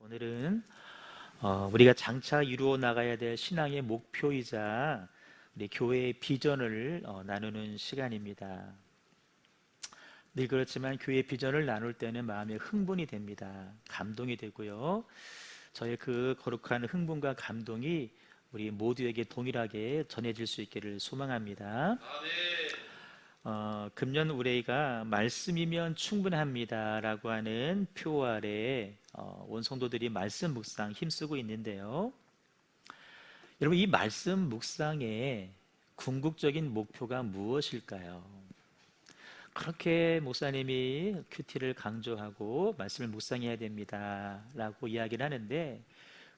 오늘은 우리가 장차 이루어 나가야 될 신앙의 목표이자 우리 교회의 비전을 나누는 시간입니다. 늘 그렇지만 교회의 비전을 나눌 때는 마음에 흥분이 됩니다. 감동이 되고요. 저의 그 거룩한 흥분과 감동이 우리 모두에게 동일하게 전해질 수 있기를 소망합니다. 금년 우레이가 말씀이면 충분합니다 라고 하는 표 아래 온 성도들이 말씀 묵상 힘쓰고 있는데요. 여러분, 이 말씀 묵상의 궁극적인 목표가 무엇일까요? 그렇게 목사님이 큐티를 강조하고 말씀을 묵상해야 됩니다 라고 이야기를 하는데,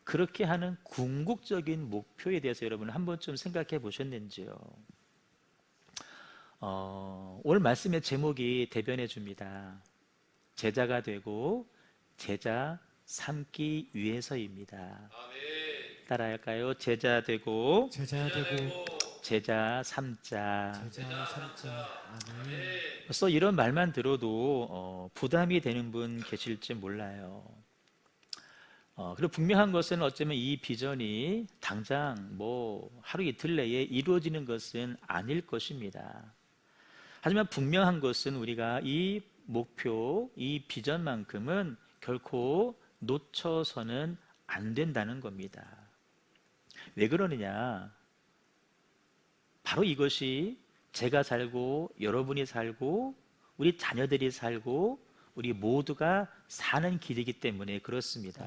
그렇게 하는 궁극적인 목표에 대해서 여러분 한 번쯤 생각해 보셨는지요? 오늘 말씀의 제목이 대변해 줍니다. 제자가 되고 제자 삼기 위해서입니다. 따라할까요? 제자 되고 제자 삼자. 벌써 이런 말만 들어도 부담이 되는 분 계실지 몰라요. 그리고 분명한 것은 어쩌면 이 비전이 당장 하루 이틀 내에 이루어지는 것은 아닐 것입니다. 하지만 분명한 것은 우리가 이 목표, 이 비전만큼은 결코 놓쳐서는 안 된다는 겁니다. 왜 그러느냐? 바로 이것이 제가 살고 여러분이 살고 우리 자녀들이 살고 우리 모두가 사는 길이기 때문에 그렇습니다.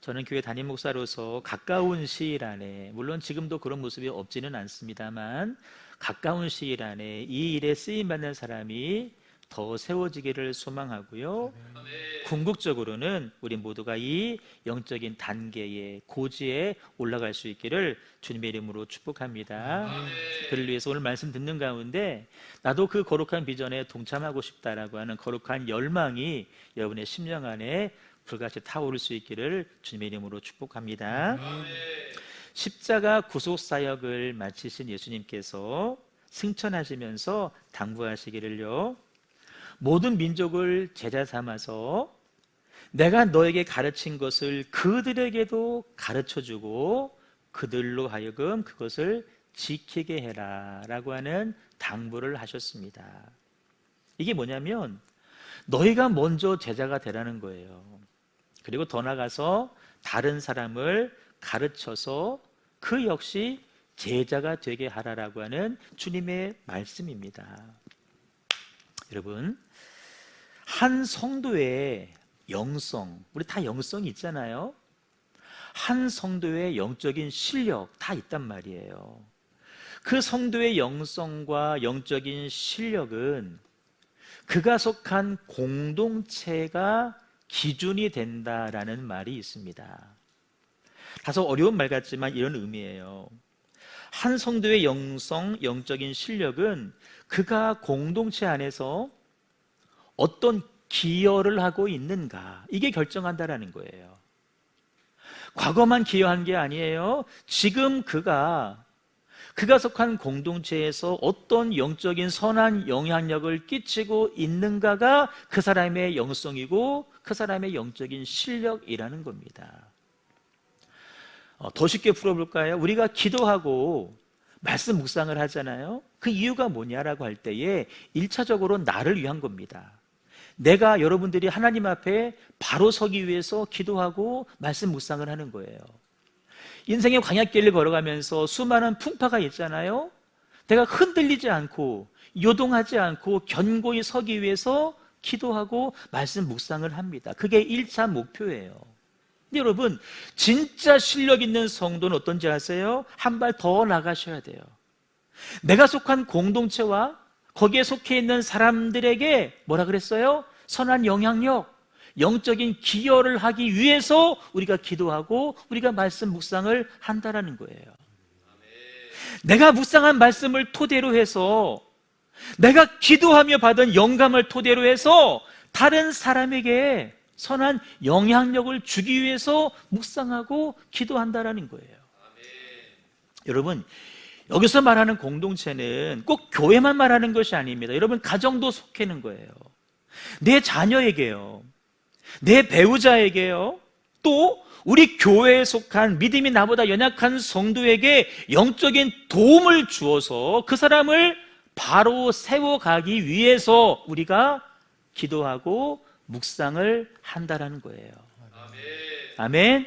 저는 교회 담임 목사로서 가까운 시일 안에, 물론 지금도 그런 모습이 없지는 않습니다만 가까운 시일 안에 이 일에 쓰임받는 사람이 더 세워지기를 소망하고요. 궁극적으로는 우리 모두가 이 영적인 단계에, 고지에 올라갈 수 있기를 주님의 이름으로 축복합니다. 그를 위해서 오늘 말씀 듣는 가운데 나도 그 거룩한 비전에 동참하고 싶다라고 하는 거룩한 열망이 여러분의 심령 안에 불같이 타오를 수 있기를 주님의 이름으로 축복합니다. 십자가 구속사역을 마치신 예수님께서 승천하시면서 당부하시기를요, 모든 민족을 제자 삼아서 내가 너에게 가르친 것을 그들에게도 가르쳐주고 그들로 하여금 그것을 지키게 해라 라고 하는 당부를 하셨습니다. 이게 뭐냐면 너희가 먼저 제자가 되라는 거예요. 그리고 더 나아가서 다른 사람을 가르쳐서 그 역시 제자가 되게 하라라고 하는 주님의 말씀입니다. 여러분, 한 성도의 영성, 우리 다 영성이 있잖아요. 한 성도의 영적인 실력 다 있단 말이에요. 그 성도의 영성과 영적인 실력은 그가 속한 공동체가 기준이 된다라는 말이 있습니다. 다소 어려운 말 같지만 이런 의미예요. 한 성도의 영성, 영적인 실력은 그가 공동체 안에서 어떤 기여를 하고 있는가, 이게 결정한다라는 거예요. 과거만 기여한 게 아니에요. 지금 그가 속한 공동체에서 어떤 영적인 선한 영향력을 끼치고 있는가가 그 사람의 영성이고 그 사람의 영적인 실력이라는 겁니다. 더 쉽게 풀어볼까요? 우리가 기도하고 말씀 묵상을 하잖아요. 그 이유가 뭐냐라고 할 때에 1차적으로 나를 위한 겁니다. 내가, 여러분들이 하나님 앞에 바로 서기 위해서 기도하고 말씀 묵상을 하는 거예요. 인생의 광야길을 걸어가면서 수많은 풍파가 있잖아요. 내가 흔들리지 않고 요동하지 않고 견고히 서기 위해서 기도하고 말씀 묵상을 합니다. 그게 1차 목표예요. 근데 여러분, 진짜 실력 있는 성도는 어떤지 아세요? 한 발 더 나가셔야 돼요. 내가 속한 공동체와 거기에 속해 있는 사람들에게 뭐라 그랬어요? 선한 영향력, 영적인 기여를 하기 위해서 우리가 기도하고 우리가 말씀 묵상을 한다라는 거예요. 내가 묵상한 말씀을 토대로 해서, 내가 기도하며 받은 영감을 토대로 해서 다른 사람에게 선한 영향력을 주기 위해서 묵상하고 기도한다라는 거예요. 여러분, 여기서 말하는 공동체는 꼭 교회만 말하는 것이 아닙니다. 여러분, 가정도 속해는 거예요. 내 자녀에게요, 내 배우자에게요, 또 우리 교회에 속한 믿음이 나보다 연약한 성도에게 영적인 도움을 주어서 그 사람을 바로 세워가기 위해서 우리가 기도하고 묵상을 한다라는 거예요. 아멘.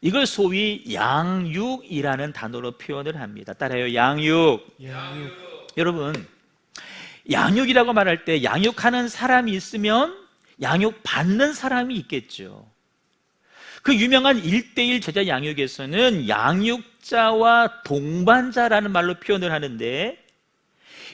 이걸 소위 양육이라는 단어로 표현을 합니다. 따라요. 양육. 여러분, 양육이라고 말할 때 양육하는 사람이 있으면 양육받는 사람이 있겠죠. 그 유명한 1:1 제자 양육에서는 양육자와 동반자라는 말로 표현을 하는데,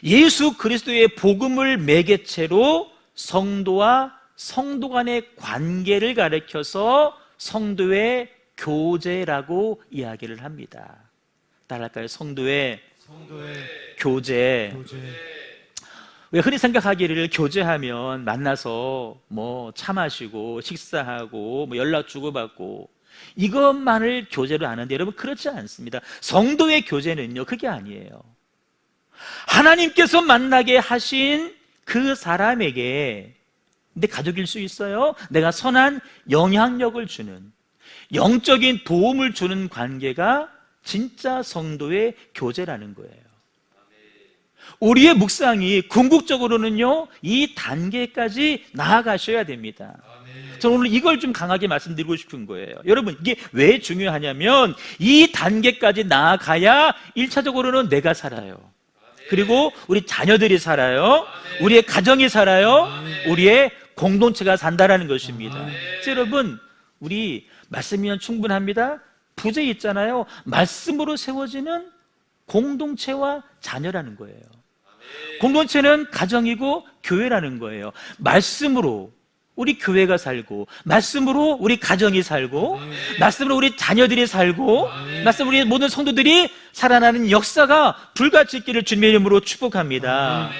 예수 그리스도의 복음을 매개체로 성도와 성도 간의 관계를 가리켜서 성도의 교제라고 이야기를 합니다. 따라할까요? 성도의 교제. 왜 흔히 생각하기를 교제하면 만나서 뭐 차 마시고 식사하고 뭐 연락 주고받고 이것만을 교제로 아는데, 여러분 그렇지 않습니다. 성도의 교제는요, 그게 아니에요. 하나님께서 만나게 하신 그 사람에게, 내 가족일 수 있어요, 내가 선한 영향력을 주는, 영적인 도움을 주는 관계가 진짜 성도의 교제라는 거예요. 우리의 묵상이 궁극적으로는요, 이 단계까지 나아가셔야 됩니다. 저는 오늘 이걸 좀 강하게 말씀드리고 싶은 거예요. 여러분, 이게 왜 중요하냐면 이 단계까지 나아가야 1차적으로는 내가 살아요. 그리고 우리 자녀들이 살아요. 우리의 가정이 살아요. 우리의 공동체가 산다라는 것입니다. 여러분, 우리 말씀이면 충분합니다. 부제 있잖아요. 말씀으로 세워지는 공동체와 자녀라는 거예요. 공동체는 가정이고 교회라는 거예요. 말씀으로 우리 교회가 살고, 말씀으로 우리 가정이 살고, 말씀으로 우리 자녀들이 살고, 말씀으로 우리 모든 성도들이 살아나는 역사가 불같이 있기를 주님의 이름으로 축복합니다.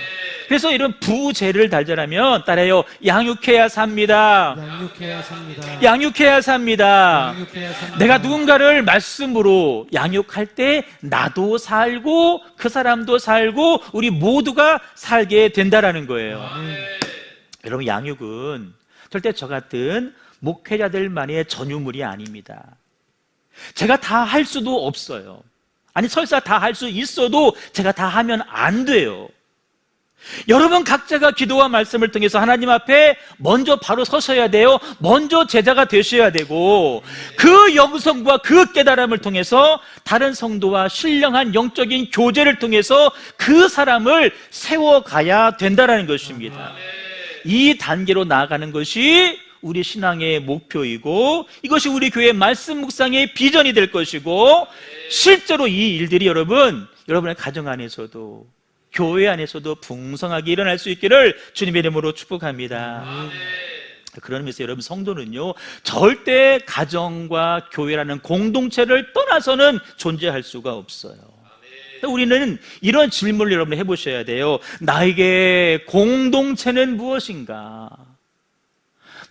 그래서 이런 부제를 달자라면 따라요. 양육해야 삽니다. 양육해야 삽니다. 내가 누군가를 말씀으로 양육할 때 나도 살고 그 사람도 살고 우리 모두가 살게 된다라는 거예요. 여러분, 양육은 절대 저 같은 목회자들만의 전유물이 아닙니다. 제가 다 할 수도 없어요. 아니, 설사 다 할 수 있어도 제가 다 하면 안 돼요. 여러분 각자가 기도와 말씀을 통해서 하나님 앞에 먼저 바로 서셔야 돼요. 먼저 제자가 되셔야 되고, 그 영성과 그 깨달음을 통해서 다른 성도와 신령한 영적인 교제를 통해서 그 사람을 세워가야 된다는 것입니다. 이 단계로 나아가는 것이 우리 신앙의 목표이고, 이것이 우리 교회 말씀 묵상의 비전이 될 것이고, 실제로 이 일들이 여러분의 가정 안에서도 교회 안에서도 풍성하게 일어날 수 있기를 주님의 이름으로 축복합니다. 그런 의미에서 여러분, 성도는요 절대 가정과 교회라는 공동체를 떠나서는 존재할 수가 없어요. 우리는 이런 질문을 여러분 해보셔야 돼요. 나에게 공동체는 무엇인가?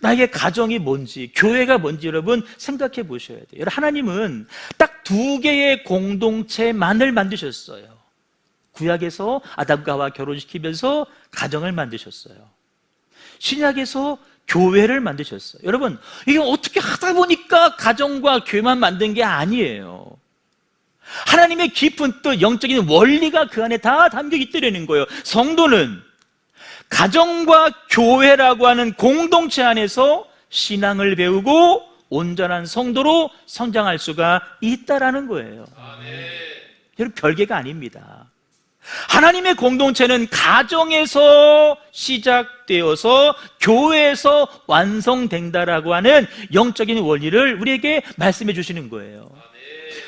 나에게 가정이 뭔지, 교회가 뭔지 여러분 생각해 보셔야 돼요. 하나님은 딱 2개의 공동체만을 만드셨어요. 구약에서 아담과 하와 결혼시키면서 가정을 만드셨어요. 신약에서 교회를 만드셨어요. 여러분, 이게 어떻게 하다 보니까 가정과 교회만 만든 게 아니에요. 하나님의 깊은 뜻, 영적인 원리가 그 안에 다 담겨 있다는 거예요. 성도는 가정과 교회라고 하는 공동체 안에서 신앙을 배우고 온전한 성도로 성장할 수가 있다라는 거예요. 여러분, 별개가 아닙니다. 하나님의 공동체는 가정에서 시작되어서 교회에서 완성된다라고 하는 영적인 원리를 우리에게 말씀해 주시는 거예요.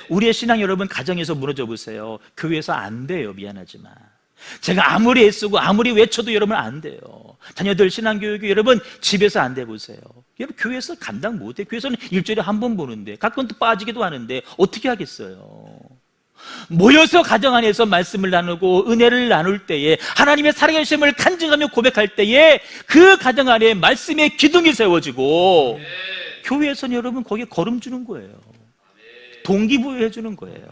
우리의 신앙 여러분, 가정에서 무너져 보세요. 교회에서 안 돼요. 미안하지만 제가 아무리 애쓰고 아무리 외쳐도 여러분 안 돼요. 자녀들 신앙교육이 여러분 집에서 안 돼 보세요. 여러분, 교회에서 감당 못해. 교회에서는 일주일에 한 번 보는데 가끔 또 빠지기도 하는데 어떻게 하겠어요? 모여서 가정 안에서 말씀을 나누고 은혜를 나눌 때에, 하나님의 살아계심을 간증하며 고백할 때에 그 가정 안에 말씀의 기둥이 세워지고, 교회에서는 여러분 거기에 걸음 주는 거예요. 동기부여해 주는 거예요.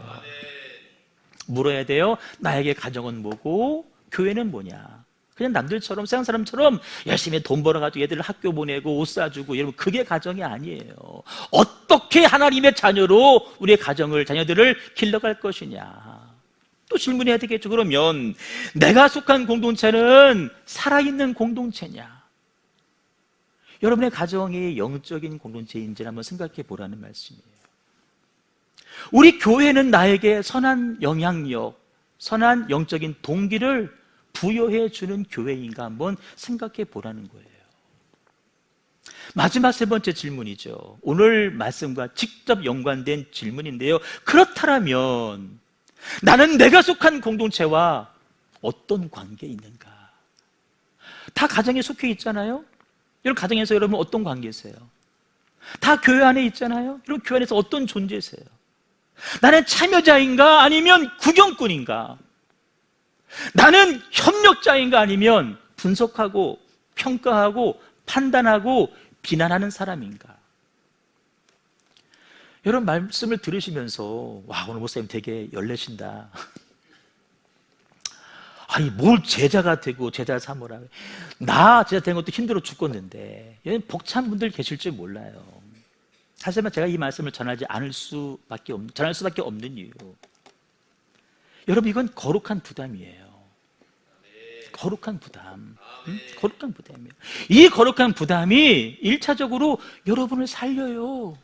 물어야 돼요. 나에게 가정은 뭐고 교회는 뭐냐? 그냥 남들처럼 세상 사람처럼 열심히 돈 벌어가지고 얘들을 학교 보내고 옷 사주고, 여러분 그게 가정이 아니에요. 어떻게 하나님의 자녀로 우리의 가정을, 자녀들을 길러갈 것이냐. 또 질문해야 되겠죠. 그러면 내가 속한 공동체는 살아있는 공동체냐? 여러분의 가정이 영적인 공동체인지 한번 생각해 보라는 말씀이에요. 우리 교회는 나에게 선한 영향력, 선한 영적인 동기를 부여해 주는 교회인가 한번 생각해 보라는 거예요. 마지막 세 번째 질문이죠. 오늘 말씀과 직접 연관된 질문인데요. 그렇다면 나는 내가 속한 공동체와 어떤 관계에 있는가? 다 가정에 속해 있잖아요. 여러분 가정에서 여러분 어떤 관계세요? 다 교회 안에 있잖아요. 여러분 교회 안에서 어떤 존재세요? 나는 참여자인가 아니면 구경꾼인가? 나는 협력자인가 아니면 분석하고 평가하고 판단하고 비난하는 사람인가? 여러분 말씀을 들으시면서 와, 오늘 목사님 되게 열내신다. 아니 뭘 제자가 되고 제자 삼으라. 나 제자 된 것도 힘들어 죽겠는데. 여러분 복잡한 분들 계실 줄 몰라요. 사실 제가 이 말씀을 전할 수밖에 없는 이유. 여러분 이건 거룩한 부담이에요. 거룩한 부담. 거룩한 부담이에요. 이 거룩한 부담이 1차적으로 여러분을 살려요.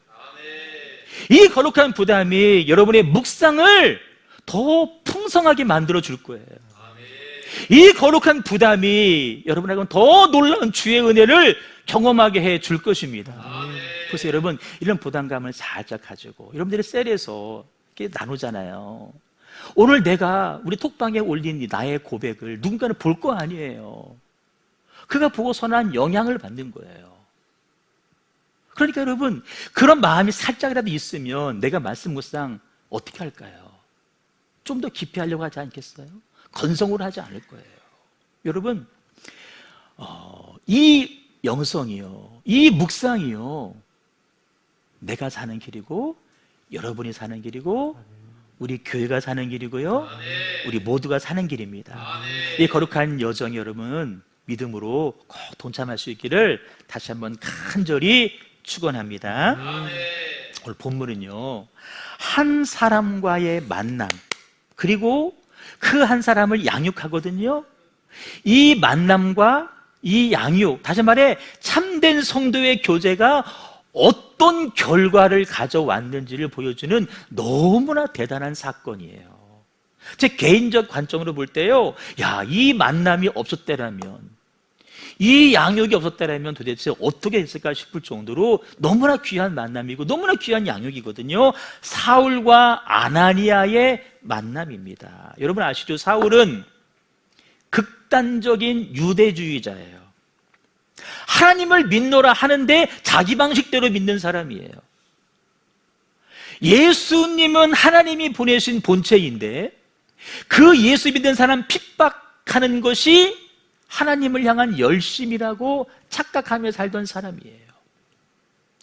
이 거룩한 부담이 여러분의 묵상을 더 풍성하게 만들어 줄 거예요. 이 거룩한 부담이 여러분에게는 더 놀라운 주의 은혜를 경험하게 해 줄 것입니다. 그래서 여러분 이런 부담감을 살짝 가지고 여러분들이 셀에서 이렇게 나누잖아요. 오늘 내가 우리 톡방에 올린 이 나의 고백을 누군가는 볼 거 아니에요. 그가 보고 선한 영향을 받는 거예요. 그러니까 여러분 그런 마음이 살짝이라도 있으면 내가 말씀 묵상 어떻게 할까요? 좀 더 깊이 하려고 하지 않겠어요? 건성으로 하지 않을 거예요. 여러분 이 영성이요, 이 묵상이요, 내가 사는 길이고 여러분이 사는 길이고 우리 교회가 사는 길이고요, 우리 모두가 사는 길입니다. 이 거룩한 여정이 여러분 믿음으로 꼭 동참할 수 있기를 다시 한번 간절히 축원합니다. 오늘 본문은요, 한 사람과의 만남, 그리고 그 한 사람을 양육하거든요. 이 만남과 이 양육, 다시 말해 참된 성도의 교제가 어떤 결과를 가져왔는지를 보여주는 너무나 대단한 사건이에요. 제 개인적 관점으로 볼 때요, 야, 이 만남이 없었다라면, 이 양육이 없었다라면 도대체 어떻게 했을까 싶을 정도로 너무나 귀한 만남이고 너무나 귀한 양육이거든요. 사울과 아나니아의 만남입니다. 여러분 아시죠? 사울은 극단적인 유대주의자예요. 하나님을 믿노라 하는데 자기 방식대로 믿는 사람이에요. 예수님은 하나님이 보내신 본체인데 그 예수 믿는 사람 핍박하는 것이 하나님을 향한 열심이라고 착각하며 살던 사람이에요.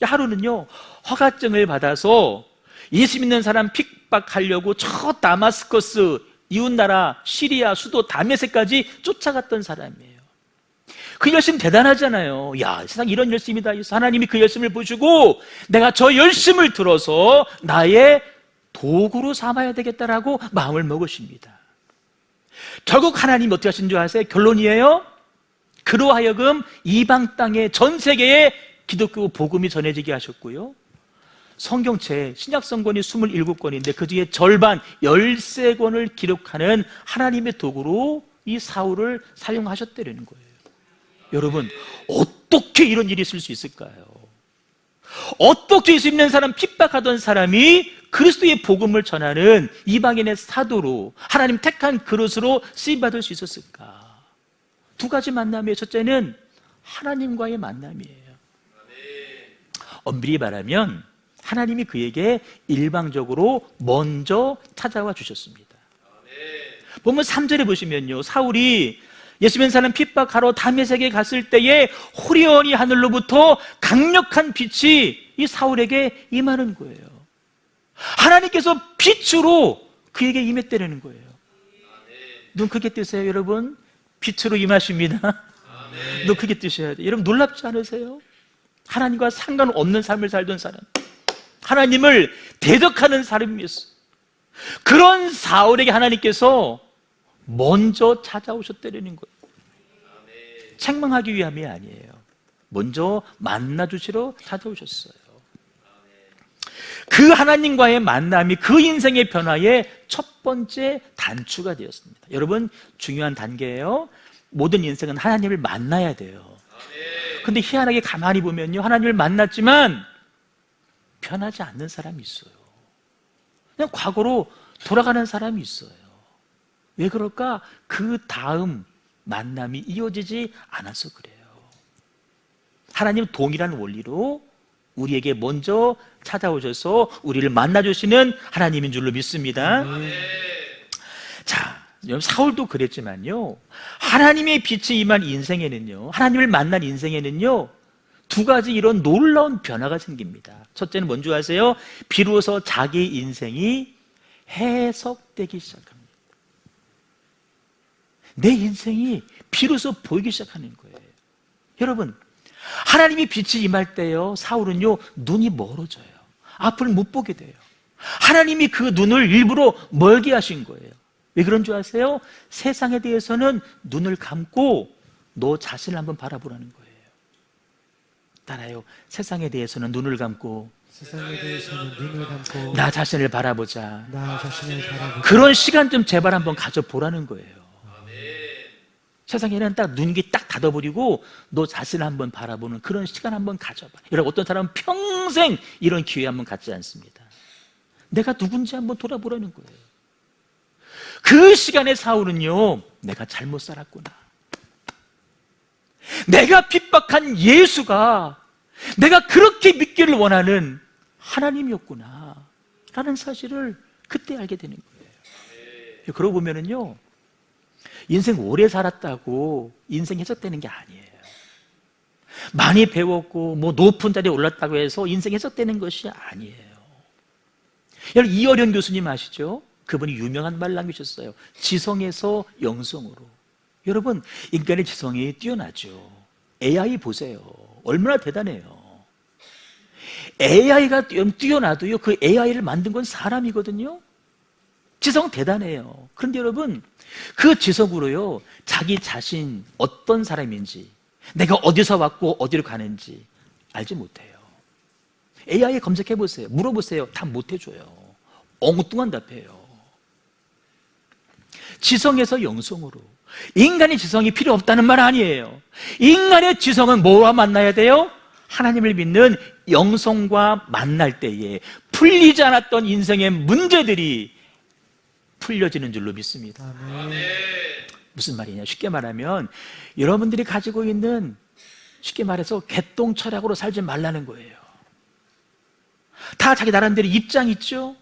하루는요, 허가증을 받아서 예수 믿는 사람 핍박하려고 저 다마스커스 이웃나라 시리아 수도 다메섹까지 쫓아갔던 사람이에요. 그 열심 대단하잖아요. 야, 세상 이런 열심이다. 하나님이 그 열심을 보시고 내가 저 열심을 들어서 나의 도구로 삼아야 되겠다라고 마음을 먹으십니다. 결국 하나님이 어떻게 하신 줄 아세요? 결론이에요. 그로 하여금 이방 땅에 전 세계에 기독교 복음이 전해지게 하셨고요, 성경책 신약성권이 27권인데 그 중에 절반 13권을 기록하는 하나님의 도구로 이 사울을 사용하셨다는 거예요. 여러분 어떻게 이런 일이 있을 수 있을까요? 어떻게 예수 믿는 사람 핍박하던 사람이 그리스도의 복음을 전하는 이방인의 사도로, 하나님 택한 그릇으로 쓰임받을 수 있었을까? 두 가지 만남이에요. 첫째는 하나님과의 만남이에요. 엄밀히 말하면 하나님이 그에게 일방적으로 먼저 찾아와 주셨습니다. 보면 3절에 보시면요, 사울이 예수 믿는 사람 핍박하러 다메섹에 갔을 때에 호련히 하늘로부터 강력한 빛이 이 사울에게 임하는 거예요. 하나님께서 빛으로 그에게 임했다는 거예요. 눈 크게 뜨세요, 여러분. 빛으로 임하십니다. 너 그게 뜻이어야 돼. 여러분 놀랍지 않으세요? 하나님과 상관없는 삶을 살던 사람, 하나님을 대적하는 사람이었어. 그런 사울에게 하나님께서 먼저 찾아오셨다는 거예요. 책망하기 위함이 아니에요. 먼저 만나주시러 찾아오셨어요. 그 하나님과의 만남이 그 인생의 변화의 첫 번째 단추가 되었습니다. 여러분 중요한 단계예요. 모든 인생은 하나님을 만나야 돼요. 근데 희한하게 가만히 보면요, 하나님을 만났지만 변하지 않는 사람이 있어요. 그냥 과거로 돌아가는 사람이 있어요. 왜 그럴까? 그 다음 만남이 이어지지 않아서 그래요. 하나님 동일한 원리로 우리에게 먼저 찾아오셔서 우리를 만나주시는 하나님인 줄로 믿습니다. 자, 사울도 그랬지만요, 하나님의 빛이 임한 인생에는요, 하나님을 만난 인생에는요, 두 가지 이런 놀라운 변화가 생깁니다. 첫째는 뭔지 아세요? 비로소 자기 인생이 해석되기 시작합니다. 내 인생이 비로소 보이기 시작하는 거예요. 여러분, 하나님이 빛이 임할 때요, 사울은요 눈이 멀어져요. 앞을 못 보게 돼요. 하나님이 그 눈을 일부러 멀게 하신 거예요. 왜 그런 줄 아세요? 세상에 대해서는 눈을 감고 너 자신을 한번 바라보라는 거예요. 따라요. 세상에 대해서는 눈을 감고, 세상에 대해서는 눈을 감고 나 자신을 바라보자. 나 자신을 바라보자. 그런 시간 좀 제발 한번 가져보라는 거예요. 세상에는 딱 눈기 딱 닫아버리고 너 자신을 한번 바라보는 그런 시간 한번 가져봐. 여러분, 어떤 사람은 평생 이런 기회 한번 갖지 않습니다. 내가 누군지 한번 돌아보라는 거예요. 그 시간에 사울은요, 내가 잘못 살았구나, 내가 핍박한 예수가 내가 그렇게 믿기를 원하는 하나님이었구나 라는 사실을 그때 알게 되는 거예요. 그러고 보면은요, 인생 오래 살았다고 인생 해석되는 게 아니에요. 많이 배웠고 뭐 높은 자리에 올랐다고 해서 인생 해석되는 것이 아니에요. 여러분, 이어련 교수님 아시죠? 그분이 유명한 말 남기셨어요. 지성에서 영성으로. 여러분, 인간의 지성이 뛰어나죠. AI 보세요. 얼마나 대단해요. AI가 뛰어나도요, 그 AI를 만든 건 사람이거든요. 지성 대단해요. 그런데 여러분, 그 지성으로요, 자기 자신 어떤 사람인지, 내가 어디서 왔고 어디로 가는지 알지 못해요. AI에 검색해보세요. 물어보세요. 다 못해줘요. 엉뚱한 답해요. 지성에서 영성으로. 인간의 지성이 필요 없다는 말 아니에요. 인간의 지성은 뭐와 만나야 돼요? 하나님을 믿는 영성과 만날 때에 풀리지 않았던 인생의 문제들이 풀려지는 줄로 믿습니다. 아멘. 무슨 말이냐? 쉽게 말하면 여러분들이 가지고 있는, 쉽게 말해서 개똥 철학으로 살지 말라는 거예요. 다 자기 나름대로 입장 있죠?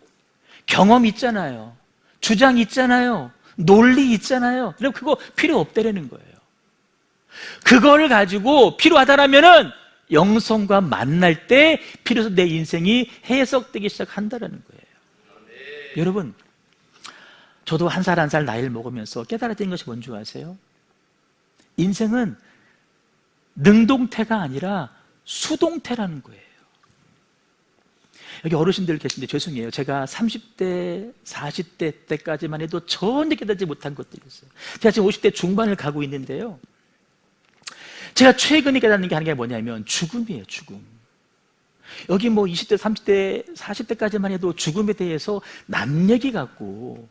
경험 있잖아요. 주장 있잖아요. 논리 있잖아요. 그럼 그거 필요 없다라는 거예요. 그거를 가지고 필요하다라면은 영성과 만날 때 비로소 내 인생이 해석되기 시작한다라는 거예요. 여러분, 저도 한 살 한 살 나이를 먹으면서 깨달았던 것이 뭔지 아세요? 인생은 능동태가 아니라 수동태라는 거예요. 여기 어르신들 계신데 죄송해요. 제가 30대, 40대 때까지만 해도 전혀 깨닫지 못한 것들이 있어요. 제가 지금 50대 중반을 가고 있는데요, 제가 최근에 깨닫는 게 하는 게 뭐냐면 죽음이에요. 죽음. 여기 뭐 20대, 30대, 40대까지만 해도 죽음에 대해서 남 얘기 같고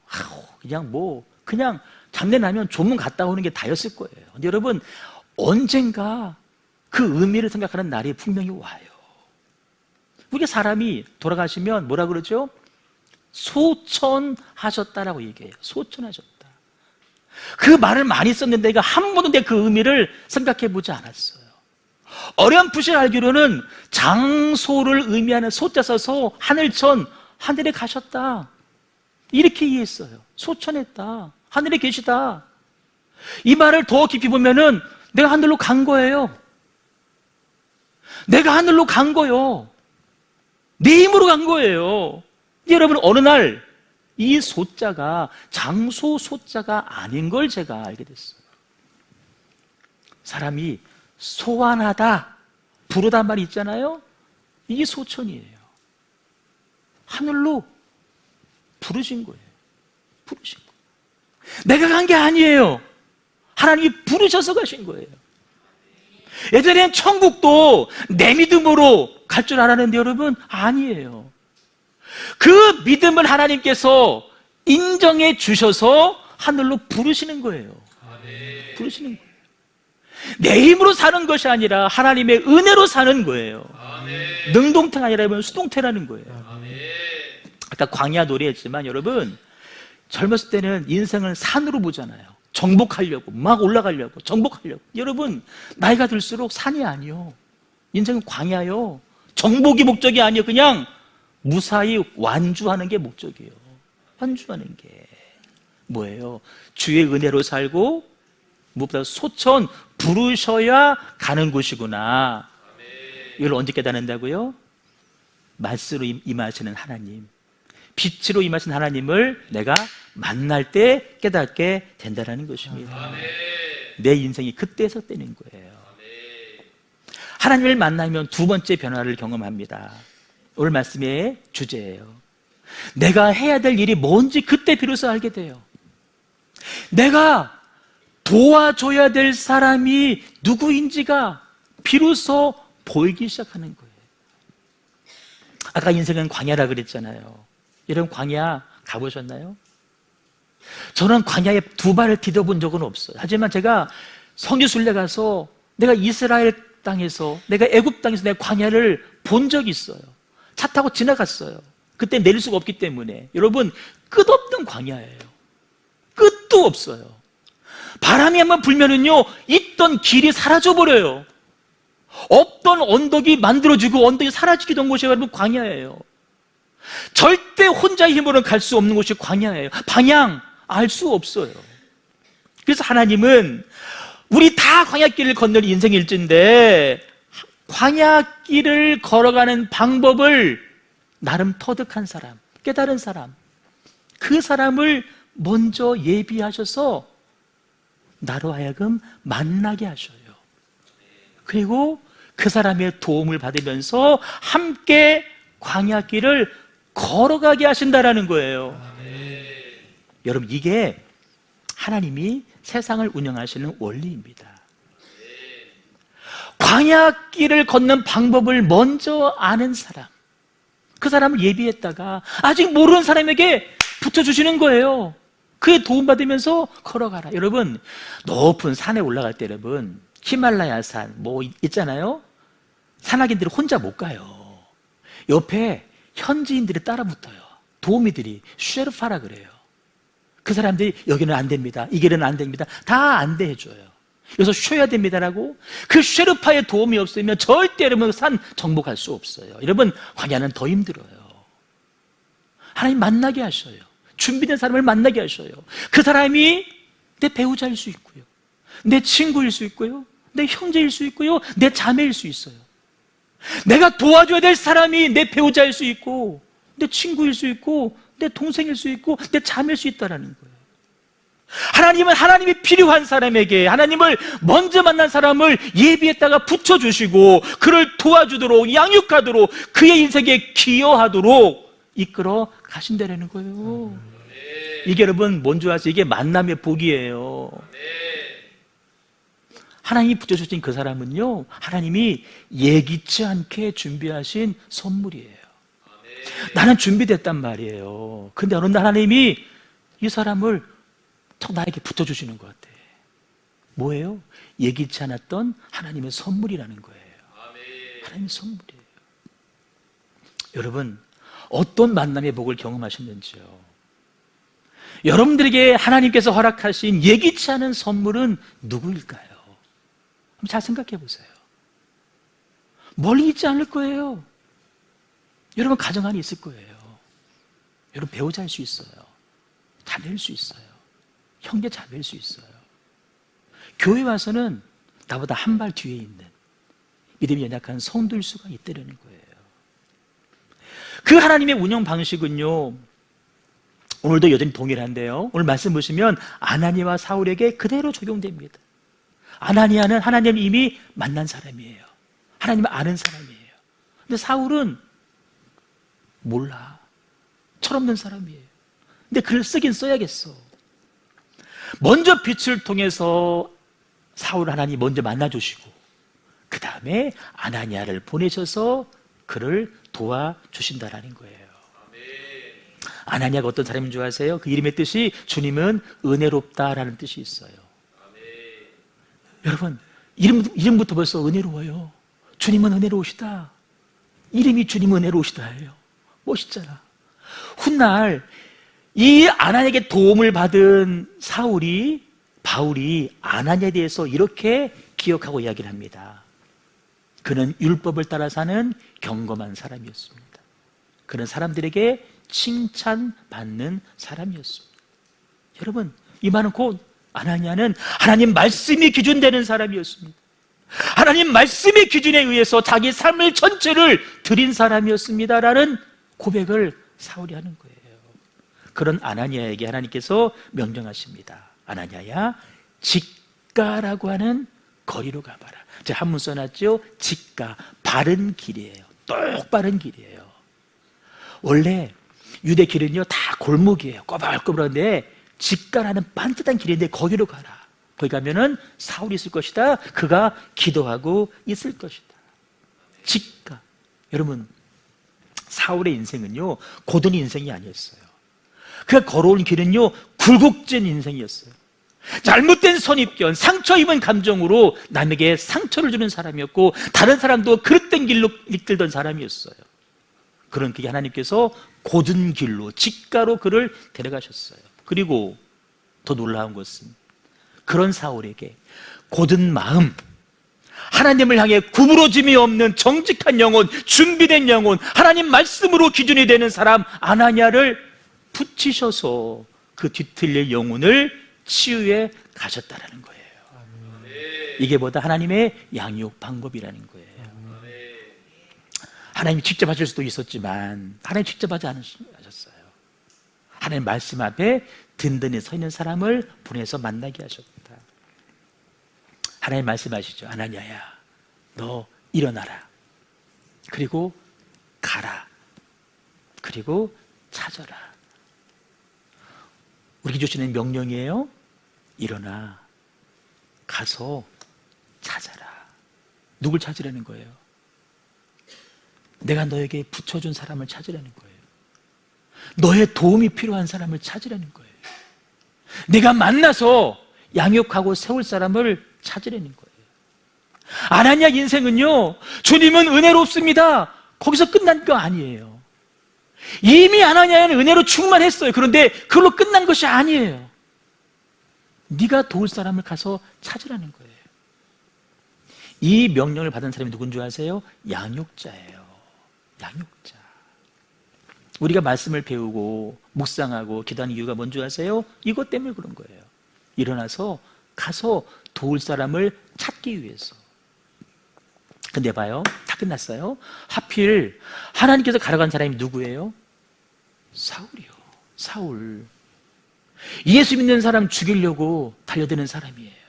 그냥 장례 나면 조문 갔다 오는 게 다였을 거예요. 근데 여러분, 언젠가 그 의미를 생각하는 날이 분명히 와요. 우리가 사람이 돌아가시면 뭐라 그러죠? 소천하셨다라고 얘기해요. 소천하셨다. 그 말을 많이 썼는데 내가 한 번도 내 그 의미를 생각해 보지 않았어요. 어렴풋이 알기로는 장소를 의미하는 소자 써서 하늘천, 하늘에 가셨다, 이렇게 이해했어요. 소천했다, 하늘에 계시다. 이 말을 더 깊이 보면은 내가 하늘로 간 거예요. 내가 하늘로 간 거요. 내 힘으로 간 거예요. 여러분, 어느 날 이 소자가 장소 소자가 아닌 걸 제가 알게 됐어요. 사람이 소환하다, 부르다 말이 있잖아요. 이게 소천이에요. 하늘로 부르신 거예요. 부르신 거예요. 내가 간 게 아니에요. 하나님이 부르셔서 가신 거예요. 예전엔 천국도 내 믿음으로 갈 줄 알았는데 여러분, 아니에요. 그 믿음을 하나님께서 인정해 주셔서 하늘로 부르시는 거예요. 부르시는 거예요. 내 힘으로 사는 것이 아니라 하나님의 은혜로 사는 거예요. 능동태가 아니라 수동태라는 거예요. 아까 광야 노래했지만 여러분, 젊었을 때는 인생을 산으로 보잖아요. 정복하려고, 막 올라가려고, 정복하려고. 여러분, 나이가 들수록 산이 아니요, 인생은 광야요. 정복이 목적이 아니에요. 그냥 무사히 완주하는 게 목적이에요. 완주하는 게 뭐예요? 주의 은혜로 살고 무엇보다 소천 부르셔야 가는 곳이구나. 이걸 언제 깨닫는다고요? 말씀으로 임하시는 하나님, 빛으로 임하신 하나님을 내가 만날 때 깨닫게 된다는 것입니다. 내 인생이 그때서 되는 거예요. 하나님을 만나면 두 번째 변화를 경험합니다. 오늘 말씀의 주제예요. 내가 해야 될 일이 뭔지 그때 비로소 알게 돼요. 내가 도와줘야 될 사람이 누구인지가 비로소 보이기 시작하는 거예요. 아까 인생은 광야라 그랬잖아요. 여러분, 광야 가보셨나요? 저는 광야에 두 발을 디뎌본 적은 없어요. 하지만 제가 성지순례 가서 내가 이스라엘 땅에서, 내가 애굽 땅에서 내가 광야를 본 적이 있어요. 차 타고 지나갔어요. 그때 내릴 수가 없기 때문에. 여러분, 끝없는 광야예요. 끝도 없어요. 바람이 한번 불면은요, 있던 길이 사라져버려요. 없던 언덕이 만들어지고 언덕이 사라지게 된 곳이 여러분 광야예요. 절대 혼자의 힘으로는 갈 수 없는 곳이 광야예요. 방향 알 수 없어요. 그래서 하나님은 우리 다 광야길을 건널 인생 일지인데 광야길을 걸어가는 방법을 나름 터득한 사람, 깨달은 사람, 그 사람을 먼저 예비하셔서 나로 하여금 만나게 하셔요. 그리고 그 사람의 도움을 받으면서 함께 광야길을 걸어가게 하신다라는 거예요. 여러분, 이게 하나님이 세상을 운영하시는 원리입니다. 광야길을 걷는 방법을 먼저 아는 사람, 그 사람을 예비했다가 아직 모르는 사람에게 붙여주시는 거예요. 그의 도움받으면서 걸어가라. 여러분, 높은 산에 올라갈 때 여러분, 히말라야 산 뭐 있잖아요. 산악인들이 혼자 못 가요. 옆에 현지인들이 따라 붙어요. 도우미들이 쉐르파라 그래요. 그 사람들이 여기는 안 됩니다, 이 길은 안 됩니다, 다 안내해줘요. 여기서 쉬어야 됩니다라고. 그 쉐르파의 도움이 없으면 절대 여러분 산 정복할 수 없어요. 여러분, 광야는 더 힘들어요. 하나님 만나게 하셔요. 준비된 사람을 만나게 하셔요. 그 사람이 내 배우자일 수 있고요, 내 친구일 수 있고요, 내 형제일 수 있고요, 내 자매일 수 있어요. 내가 도와줘야 될 사람이 내 배우자일 수 있고, 내 친구일 수 있고, 내 동생일 수 있고, 내 자매일 수 있다는 거예요. 하나님은 하나님이 필요한 사람에게, 하나님을 먼저 만난 사람을 예비했다가 붙여주시고 그를 도와주도록, 양육하도록, 그의 인생에 기여하도록 이끌어 가신다는 거예요. 이게 여러분 뭔지 아세요? 이게 만남의 복이에요. 하나님이 붙여주신 그 사람은요, 하나님이 예기치 않게 준비하신 선물이에요. 나는 준비됐단 말이에요. 근데 어느 날 하나님이 이 사람을 toch 나에게 붙여주시는 것 같아. 뭐예요? 예기치 않았던 하나님의 선물이라는 거예요. 하나님의 선물이에요. 여러분, 어떤 만남의 복을 경험하셨는지요? 여러분들에게 하나님께서 허락하신 예기치 않은 선물은 누구일까요? 한번 잘 생각해 보세요. 멀리 있지 않을 거예요. 여러분 가정 안에 있을 거예요. 여러분 배우자일 수 있어요. 자매일 수 있어요. 형제 자매일 수 있어요. 교회 와서는 나보다 한 발 뒤에 있는 믿음이 연약한 성도일 수가 있다는 거예요. 그 하나님의 운영 방식은요, 오늘도 여전히 동일한데요, 오늘 말씀 보시면 아나니와 사울에게 그대로 적용됩니다. 아나니아는 하나님을 이미 만난 사람이에요. 하나님을 아는 사람이에요. 근데 사울은 몰라. 철없는 사람이에요. 근데 글을 쓰긴 써야겠어. 먼저 빛을 통해서 사울 하나님 먼저 만나주시고 그 다음에 아나니아를 보내셔서 그를 도와주신다라는 거예요. 아나니아가 어떤 사람인 줄 아세요? 그 이름의 뜻이 주님은 은혜롭다라는 뜻이 있어요. 여러분, 이름부터 벌써 은혜로워요. 주님은 은혜로우시다. 이름이 주님 은혜로우시다예요. 멋있잖아. 훗날 이 아나니아에게 도움을 받은 바울이 아나니아에 대해서 이렇게 기억하고 이야기를 합니다. 그는 율법을 따라 사는 경건한 사람이었습니다. 그는 사람들에게 칭찬받는 사람이었습니다. 여러분, 이 말은 곧 아나니아는 하나님 말씀이 기준되는 사람이었습니다. 하나님 말씀의 기준에 의해서 자기 삶의 전체를 드린 사람이었습니다라는 고백을 사울이 하는 거예요. 그런 아나니아에게 하나님께서 명령하십니다. 아나니아야, 직가라고 하는 거리로 가봐라. 제가 한문 써놨죠. 직가, 바른 길이에요. 똑바른 길이에요. 원래 유대 길은요 다 골목이에요. 꼬불꼬불한데 직가라는 반듯한 길인데 거기로 가라. 거기 가면은 사울이 있을 것이다. 그가 기도하고 있을 것이다. 직가. 여러분, 사울의 인생은요 고든 인생이 아니었어요. 그가 걸어온 길은요 굴곡진 인생이었어요. 잘못된 선입견, 상처 입은 감정으로 남에게 상처를 주는 사람이었고 다른 사람도 그릇된 길로 이끌던 사람이었어요. 그런 그게 하나님께서 고든 길로 직가로 그를 데려가셨어요. 그리고 더 놀라운 것은 그런 사울에게 고든 마음, 하나님을 향해 구부러짐이 없는 정직한 영혼, 준비된 영혼, 하나님 말씀으로 기준이 되는 사람 아나니아를 붙이셔서 그 뒤틀릴 영혼을 치유해 가셨다라는 거예요. 이게 뭐다? 하나님의 양육 방법이라는 거예요. 하나님이 직접 하실 수도 있었지만 하나님 직접 하지 않으셨어요. 하나님 말씀 앞에 든든히 서 있는 사람을 보내서 만나게 하셨다. 하나님 말씀하시죠. 아나니아야, 너 일어나라. 그리고 가라. 그리고 찾아라. 우리에게 주시는 명령이에요. 일어나. 가서 찾아라. 누굴 찾으라는 거예요? 내가 너에게 붙여준 사람을 찾으라는 거예요. 너의 도움이 필요한 사람을 찾으라는 거예요. 내가 만나서 양육하고 세울 사람을 찾으라는 거예요. 아나니아 인생은요, 주님은 은혜롭습니다. 거기서 끝난 거 아니에요. 이미 아나니아는 은혜로 충만했어요. 그런데 그걸로 끝난 것이 아니에요. 네가 도울 사람을 가서 찾으라는 거예요. 이 명령을 받은 사람이 누군 줄 아세요? 양육자예요. 양육자. 우리가 말씀을 배우고 묵상하고 기도하는 이유가 뭔지 아세요? 이것 때문에 그런 거예요. 일어나서 가서 도울 사람을 찾기 위해서. 근데 봐요, 다 끝났어요. 하필 하나님께서 가라간 사람이 누구예요? 사울이요. 사울. 예수 믿는 사람 죽이려고 달려드는 사람이에요.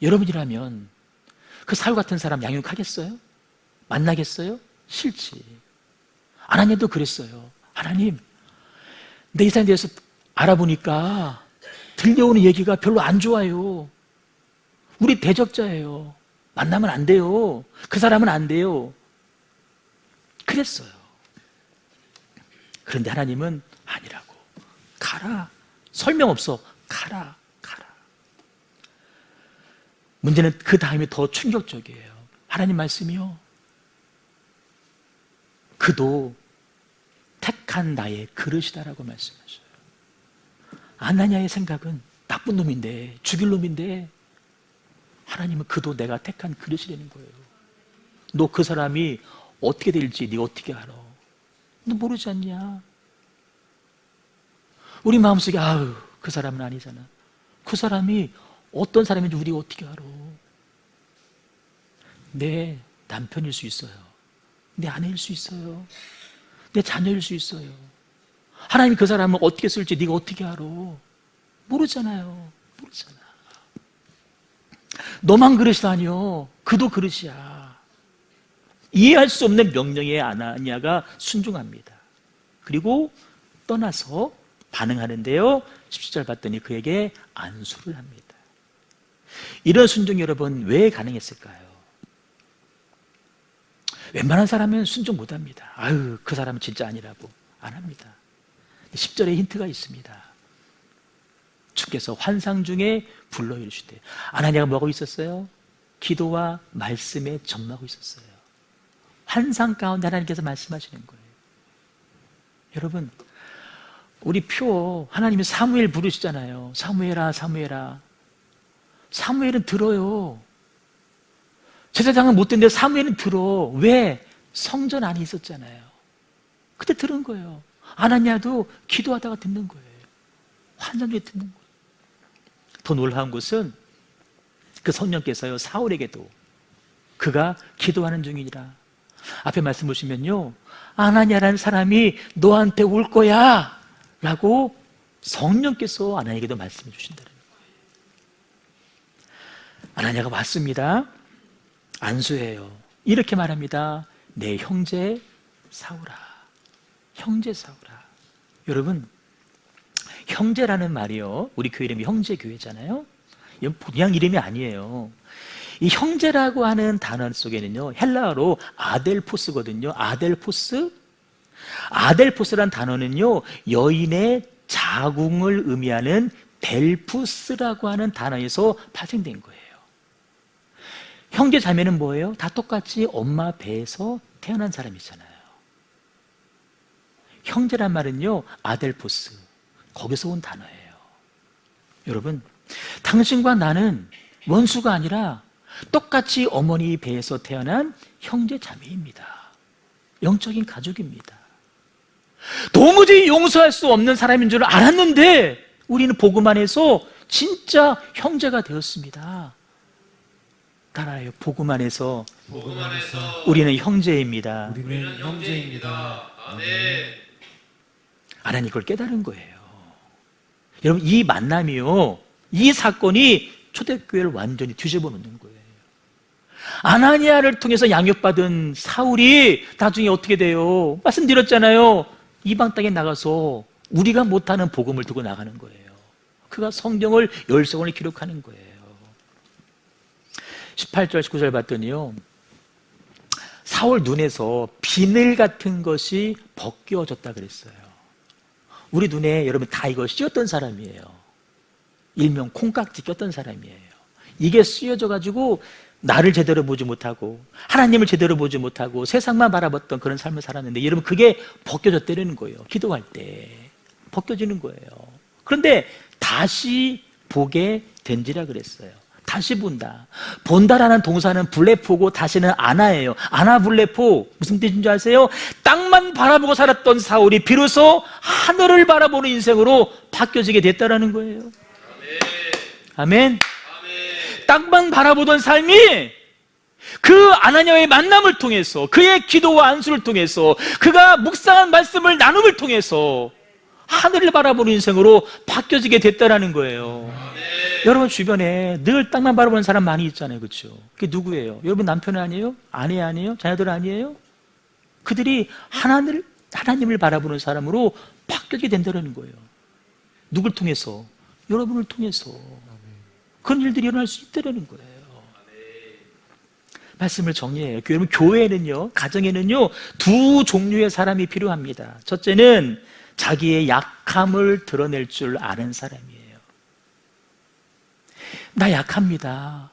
여러분이라면 그 사울 같은 사람 양육하겠어요? 만나겠어요? 싫지. 하나님도 그랬어요. 하나님, 내 이 사람에 대해서 알아보니까 들려오는 얘기가 별로 안 좋아요. 우리 대적자예요. 만나면 안 돼요. 그 사람은 안 돼요. 그랬어요. 그런데 하나님은 아니라고. 가라. 설명 없어. 가라. 가라. 문제는 그 다음에 더 충격적이에요. 하나님 말씀이요. 그도 택한 나의 그릇이다라고 말씀하셔요. 아나니아의 생각은 나쁜 놈인데, 죽일 놈인데, 하나님은 그도 내가 택한 그릇이라는 거예요. 너 그 사람이 어떻게 될지 네가 어떻게 알아? 너 모르지 않냐? 우리 마음속에 아유, 그 사람은 아니잖아. 그 사람이 어떤 사람인지 우리가 어떻게 알아? 내 남편일 수 있어요. 내 아내일 수 있어요. 내 자녀일 수 있어요. 하나님이 그 사람을 어떻게 쓸지 네가 어떻게 알아? 모르잖아요. 모르잖아. 너만 그릇이라뇨. 그도 그릇이야. 이해할 수 없는 명령에 아나니아가 순종합니다. 그리고 떠나서 반응하는데요, 17절 봤더니 그에게 안수를 합니다. 이런 순종이 여러분 왜 가능했을까요? 웬만한 사람은 순종 못합니다. 아유, 그 사람은 진짜 아니라고 안 합니다. 10절에 힌트가 있습니다. 주께서 환상 중에 불러이르시되, 아나니아가 뭐하고 있었어요? 기도와 말씀에 전무하고 있었어요. 환상 가운데 하나님께서 말씀하시는 거예요. 여러분, 우리 표 하나님이 사무엘 부르시잖아요. 사무엘아, 사무엘아. 사무엘은 들어요. 제사장은 못 듣는데 사무엘은 들어. 왜? 성전 안에 있었잖아요. 그때 들은 거예요. 아나니아도 기도하다가 듣는 거예요. 환상 중에 듣는 거예요. 더 놀라운 것은 그 성령께서요, 사울에게도 그가 기도하는 중이니라. 앞에 말씀 보시면요, 아나니아라는 사람이 너한테 올 거야 라고 성령께서 아나니아에게도 말씀해 주신다는 거예요. 아나니아가 왔습니다. 안수해요. 이렇게 말합니다. 내 형제 사울아. 형제 사울아. 여러분, 형제라는 말이요, 우리 교회 이름이 형제교회잖아요. 이건 그냥 이름이 아니에요. 이 형제라고 하는 단어 속에는요, 헬라어로 아델포스거든요. 아델포스. 아델포스란 단어는요, 여인의 자궁을 의미하는 델푸스라고 하는 단어에서 파생된 거예요. 형제 자매는 뭐예요? 다 똑같이 엄마 배에서 태어난 사람이잖아요. 형제란 말은요, 아델포스, 거기서 온 단어예요. 여러분, 당신과 나는 원수가 아니라 똑같이 어머니 배에서 태어난 형제 자매입니다. 영적인 가족입니다. 도무지 용서할 수 없는 사람인 줄 알았는데 우리는 복음 안에서 진짜 형제가 되었습니다. 따라요. 복음 안에서 우리는 형제입니다. 우리는 형제입니다. 아멘. 하나님 그걸 깨달은 거예요. 여러분, 이 만남이요, 이 사건이 초대교회를 완전히 뒤집어 놓는 거예요. 아나니아를 통해서 양육받은 사울이 나중에 어떻게 돼요? 말씀드렸잖아요. 이방 땅에 나가서 우리가 못하는 복음을 두고 나가는 거예요. 그가 성경을 열성을 기록하는 거예요. 18절 19절 봤더니요, 사울 눈에서 비늘 같은 것이 벗겨졌다 그랬어요. 우리 눈에 여러분 다 이거 씌었던 사람이에요. 일명 콩깍지 꼈던 사람이에요. 이게 씌어져 가지고 나를 제대로 보지 못하고 하나님을 제대로 보지 못하고 세상만 바라봤던 그런 삶을 살았는데, 여러분 그게 벗겨졌다는 거예요. 기도할 때 벗겨지는 거예요. 그런데 다시 보게 된지라 그랬어요. 다시 본다. 본다라는 동사는 블레포고 다시는 아나예요. 아나 블레포. 무슨 뜻인 줄 아세요? 땅만 바라보고 살았던 사울이 비로소 하늘을 바라보는 인생으로 바뀌어지게 됐다라는 거예요. 아멘. 땅만 바라보던 삶이 그 아나니아의 만남을 통해서, 그의 기도와 안수를 통해서, 그가 묵상한 말씀을 나눔을 통해서 하늘을 바라보는 인생으로 바뀌어지게 됐다라는 거예요. 여러분 주변에 늘 땅만 바라보는 사람 많이 있잖아요. 그렇죠? 그게 누구예요? 여러분 남편 아니에요? 아내 아니에요? 자녀들 아니에요? 그들이 하나님을 바라보는 사람으로 바뀌게 된다는 거예요. 누굴 통해서? 여러분을 통해서. 그런 일들이 일어날 수 있다는 거예요. 말씀을 정리해요. 여러분, 교회는요, 가정에는요, 두 종류의 사람이 필요합니다. 첫째는 자기의 약함을 드러낼 줄 아는 사람이에요. 나 약합니다.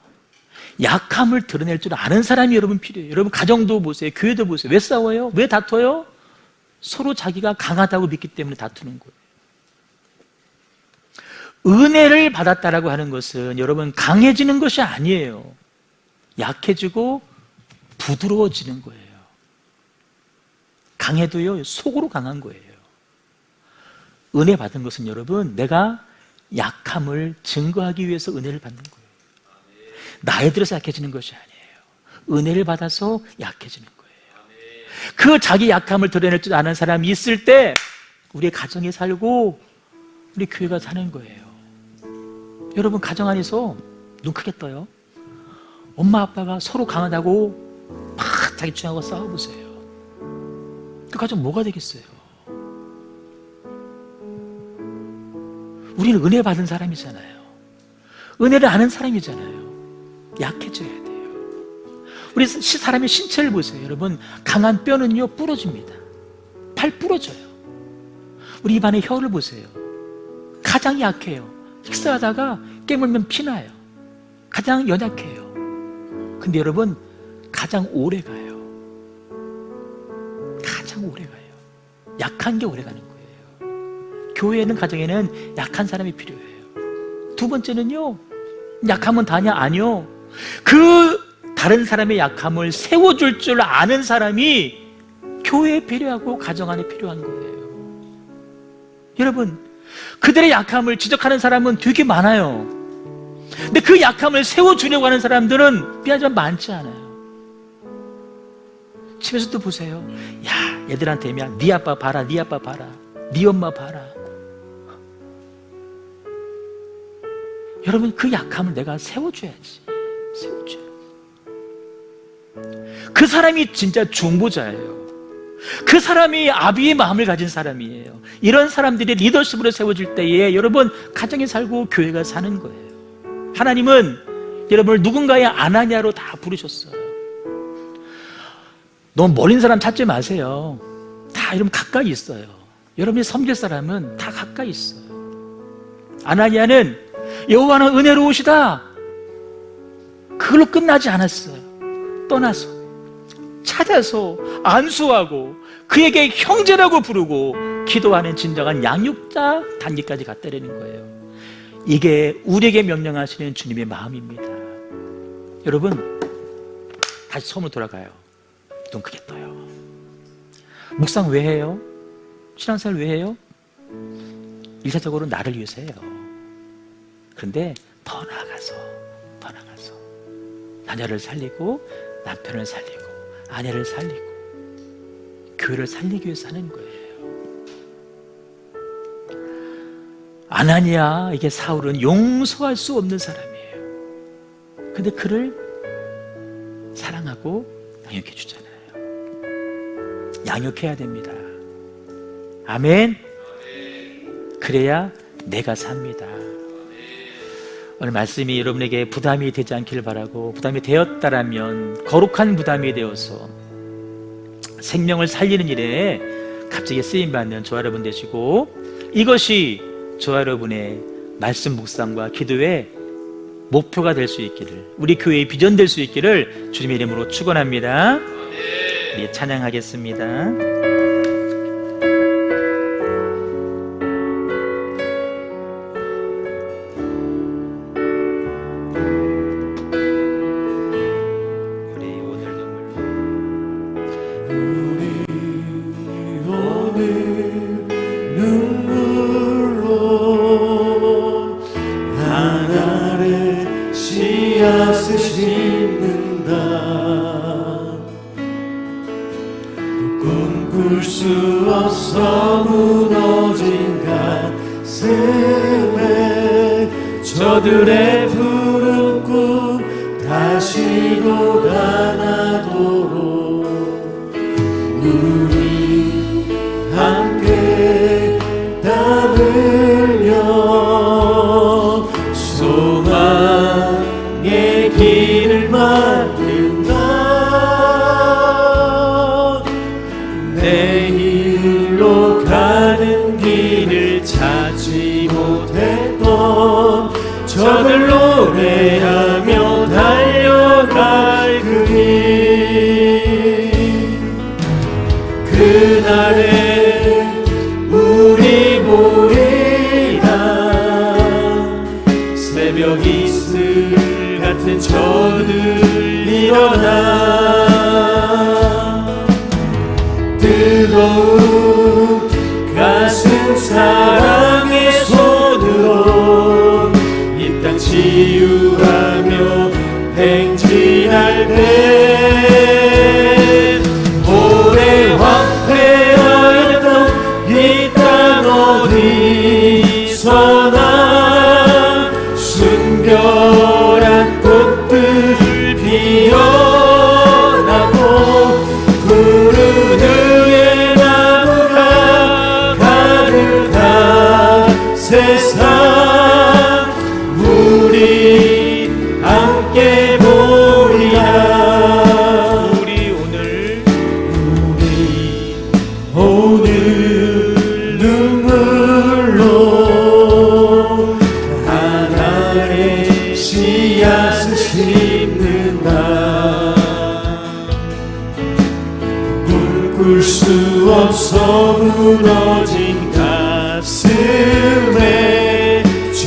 약함을 드러낼 줄 아는 사람이 여러분 필요해요. 여러분 가정도 보세요. 교회도 보세요. 왜 싸워요? 왜 다퉈요? 서로 자기가 강하다고 믿기 때문에 다투는 거예요. 은혜를 받았다라고 하는 것은 여러분 강해지는 것이 아니에요. 약해지고 부드러워지는 거예요. 강해도요, 속으로 강한 거예요. 은혜 받은 것은 여러분, 내가 약함을 증거하기 위해서 은혜를 받는 거예요. 나이 들어서 약해지는 것이 아니에요. 은혜를 받아서 약해지는 거예요. 그 자기 약함을 드러낼 줄 아는 사람이 있을 때 우리의 가정에 살고 우리 교회가 사는 거예요. 여러분 가정 안에서 눈 크게 떠요. 엄마 아빠가 서로 강하다고 막 자기 주장하고 싸워보세요. 그 가정 뭐가 되겠어요? 우리는 은혜 받은 사람이잖아요. 은혜를 아는 사람이잖아요. 약해져야 돼요. 우리 사람의 신체를 보세요. 여러분, 강한 뼈는요 부러집니다. 팔 부러져요. 우리 입안의 혀를 보세요. 가장 약해요. 식사하다가 깨물면 피나요. 가장 연약해요. 근데 여러분, 가장 오래 가요. 가장 오래 가요. 약한 게 오래 가는 거예요. 교회에는, 가정에는 약한 사람이 필요해요. 두 번째는요, 약하면 다냐? 아니요. 그 다른 사람의 약함을 세워줄 줄 아는 사람이 교회에 필요하고 가정 안에 필요한 거예요. 여러분, 그들의 약함을 지적하는 사람은 되게 많아요. 근데 그 약함을 세워주려고 하는 사람들은 미안하지만 많지 않아요. 집에서도 보세요. 야, 얘들한테 네 아빠 봐라, 네 아빠 봐라, 네 엄마 봐라. 여러분, 그 약함을 내가 세워줘야지. 세워줘야지. 그 사람이 진짜 중보자예요. 그 사람이 아비의 마음을 가진 사람이에요. 이런 사람들이 리더십으로 세워질 때에 여러분, 가정이 살고 교회가 사는 거예요. 하나님은 여러분을 누군가의 아나니아로 다 부르셨어요. 너무 멀린 사람 찾지 마세요. 다 여러분 가까이 있어요. 여러분이 섬길 사람은 다 가까이 있어요. 아나니아는 여호와는 은혜로우시다, 그걸로 끝나지 않았어요. 떠나서 찾아서 안수하고 그에게 형제라고 부르고 기도하는 진정한 양육자 단계까지 갔다라는 거예요. 이게 우리에게 명령하시는 주님의 마음입니다. 여러분, 다시 처음으로 돌아가요. 눈 크게 떠요. 묵상 왜 해요? 신앙생활 왜 해요? 일차적으로 나를 위해서 해요. 그런데 더 나아가서 자녀를 살리고 남편을 살리고 아내를 살리고 교회를 살리기 위해서 하는 거예요. 아나니아, 이게 사울은 용서할 수 없는 사람이에요. 근데 그를 사랑하고 양육해 주잖아요. 양육해야 됩니다. 아멘. 그래야 내가 삽니다. 오늘 말씀이 여러분에게 부담이 되지 않기를 바라고, 부담이 되었다라면 거룩한 부담이 되어서 생명을 살리는 일에 갑자기 쓰임받는 저와 여러분 되시고, 이것이 저와 여러분의 말씀 묵상과 기도의 목표가 될 수 있기를, 우리 교회의 비전 될 수 있기를 주님의 이름으로 축원합니다. 우리 찬양하겠습니다. 꿈꿀 수 없어 무너진 가슴에 저들의 푸른 꿈 다시 돋아나도록 우리 함께 땀 흘려 소망의 길을 만든다. 내일로 가는 길을 찾지 못했던 저들 노래하며 달려갈 그 길, 그날에 우리 모이라 새벽 이슬 같은 저들 일어나 뜨거운 가슴 사랑의 손으로 이 땅 치유하며 행진할 때 오래 황폐하였던 이 땅 어디서나 순결한 꽃들 씨앗을 심는다. 꿈꿀 수 없어 무너진 가슴에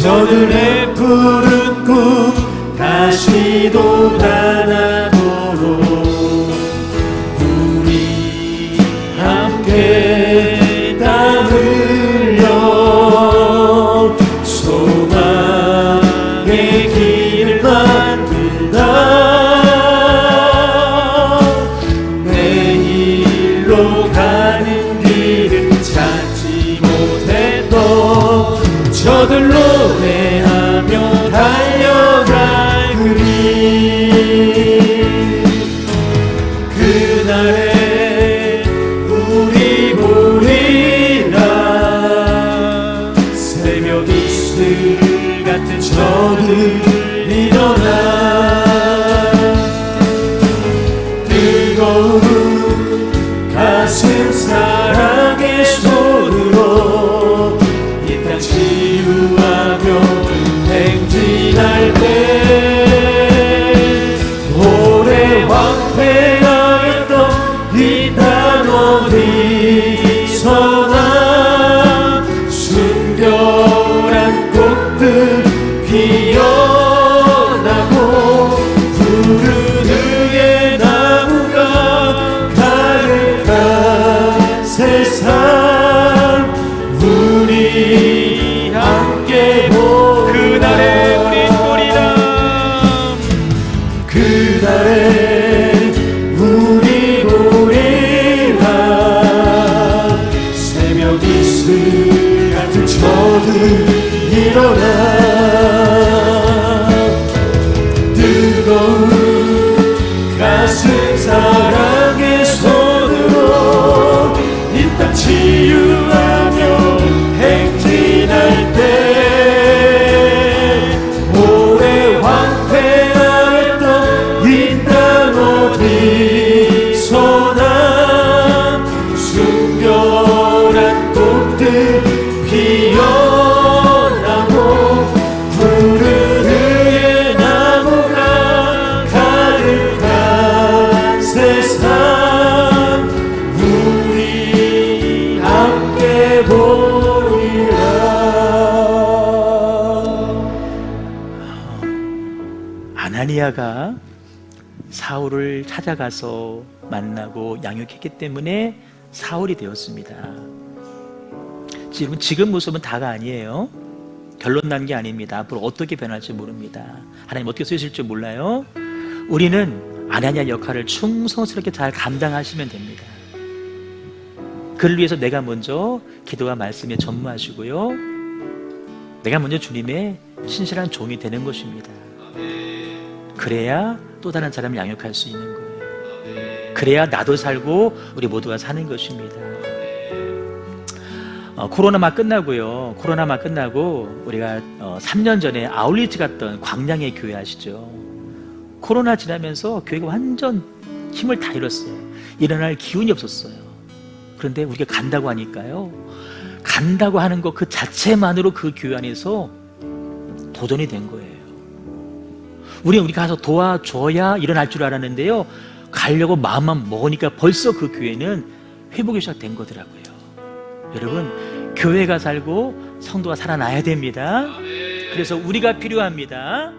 저들의 푸른 꿈 다시 돋아나도록 우리 함께 땀 흘려 소망의 길을 만들다. 내일로 가는 길을 찾지 못해도 저들 노래하며 달려갈 그림. 그날에 우리 보리라. 새벽 이슬 같은 저들 일어나. 뜨거운 가슴 사랑의 손으로 이 땅 치유하며 행진할 때 오래 황폐하였던 이 땅 어디서나 순결한 꽃들 피어나고 푸른 의의 나무가 가득한 세상 우리 함께 보리라. 그날에 우리 보리라. 그날에 우리 보리라. 새벽 이슬 같은 저들 일어나. 뜨거운 가슴 사랑의 손으로 이 땅 치유하며 행진할 때 오래 황폐하였던 이 땅 어디서나 순결한 꽃들 피어나고 푸른 의의 나무가 가득한 세상 우리 함께 보리라. 아나니아가 사울을 찾아가서 만나고 양육했기 때문에 사울이 되었습니다. 지금 모습은 다가 아니에요. 결론 난 게 아닙니다. 앞으로 어떻게 변할지 모릅니다. 하나님 어떻게 쓰실 줄 몰라요. 우리는 아나니아 역할을 충성스럽게 잘 감당하시면 됩니다. 그를 위해서 내가 먼저 기도와 말씀에 전무하시고요, 내가 먼저 주님의 신실한 종이 되는 것입니다. 그래야 또 다른 사람을 양육할 수 있는 거예요. 그래야 나도 살고 우리 모두가 사는 것입니다. 코로나 막 끝나고요. 코로나 막 끝나고 우리가 3년 전에 아울리트 갔던 광양의 교회 아시죠? 코로나 지나면서 교회가 완전 힘을 다 잃었어요. 일어날 기운이 없었어요. 그런데 우리가 간다고 하니까요, 간다고 하는 것 그 자체만으로 그 교회 안에서 도전이 된 거예요. 우리 가서 도와줘야 일어날 줄 알았는데요, 가려고 마음만 먹으니까 벌써 그 교회는 회복이 시작된 거더라고요. 여러분, 교회가 살고 성도가 살아나야 됩니다. 그래서 우리가 필요합니다.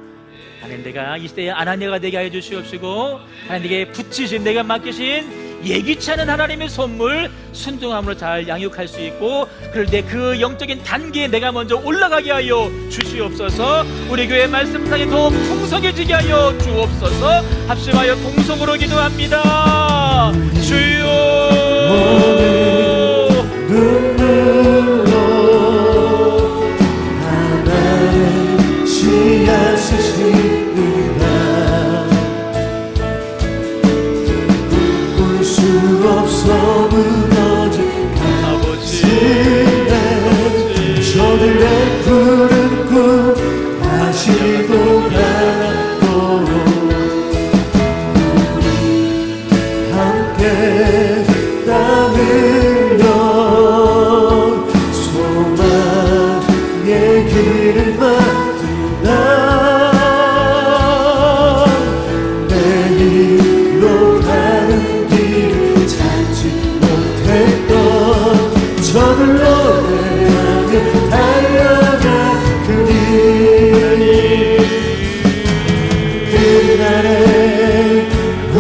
하나님, 내가 이 시대에 아나니아가 되게 하여 주시옵시고, 하나님께 붙이신, 내가 맡기신 예기치 않은 하나님의 선물 순종함으로 잘 양육할 수 있고, 그럴 때 그 영적인 단계에 내가 먼저 올라가게 하여 주시옵소서. 우리 교회 말씀상에 더 풍성해지게 하여 주옵소서. 합심하여 동성으로 기도합니다. 주여, 눈물로 하나의 씨앗을 심는다. 꿈꿀 수 없어 무너진 가슴에 저들의 푸른 꿈 다시 돋아나도록 우리 함께 땀을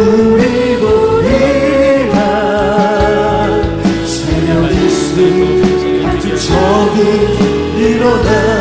우리 보이라 새벽 이슬 같은 적이 일어나